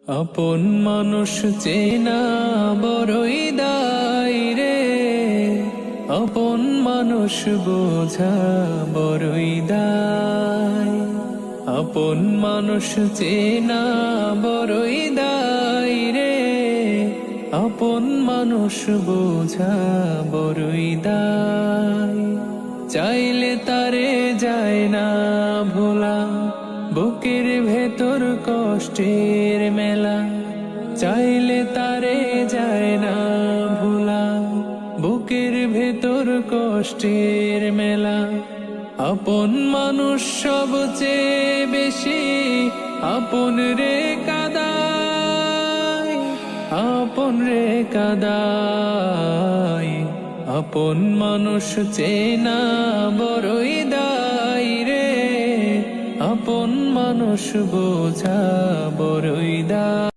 আপন মানুষ চেনা বড়ই দায় রে, আপন মানুষ বোঝা বড়ই দায়। আপন মানুষ চেনা বড়ই দায় রে, আপন মানুষ বোঝা বড়ই দায়। চাইলে তারে যায় না ভোলা, বুকের ভেতর কষ্টের মেলা। চাইলে তারে যায় না ভোলা, বুকের ভেতর কষ্টের মেলা। আপন মানুষ সবচেয়ে বেশি আপন রে কাদায়, আপন রে কাদায়। আপন মানুষ চেনা বড়ই দায় রে, আপন মানুষ বোঝা বড়ই দায়।